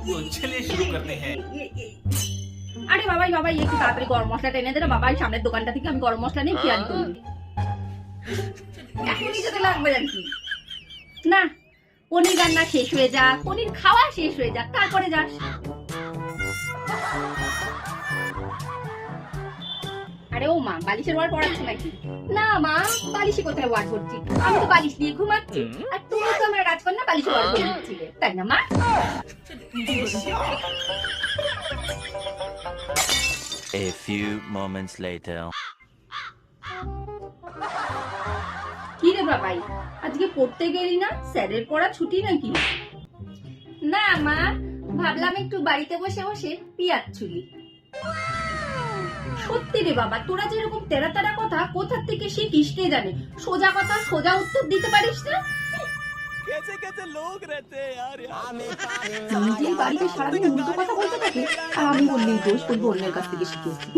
तो चलिए शुरू करते हैं। আরে বাবাই বাবাই একটু তাড়াতাড়ি গরম মশলাটা এনে দে না বাবাই, সামনের দোকানটা থেকে আমি গরম মশলা নিয়ে পেঁয়াজ করি। এখনই যেতে লাগবে আর কি না, পনির রান্না শেষ হয়ে যাক, পনির খাওয়া শেষ হয়ে যাক, তারপরে যাস। আরে ও মা, বালিশের ওয়ার পড়াচ্ছ নাকি? না মা, বালিশে কোথায় ওয়ার করছি, আমি তো বালিশ নিয়ে ঘুমাচ্ছি, আর তুমি তো আমার রাজকন্যা বালিশে ওয়ার করছিলে, তাই না মা? A few moments later. কি রে বাবাই, আজকে পড়তে গেলি না? স্যারের পড়া ছুটি নাকি? না মা, ভাবলাম একটু বাড়িতে বসে বসে পিয়াজ ছুলি। সত্যি রে বাবা, তোরা যেরকম তেরা তেরা কথা কোথা থেকে শিখিস কে জানে, সোজা কথা সোজা উত্তর দিতে পারিস না। कैसे कैसे लोग रहते हैं यार নিজেই বাড়িতে সারাদিন উল্টো কথা বলতে থাকে, আর আমি বললেই দোষ করবো অন্যের কাছ থেকে শিখেছি।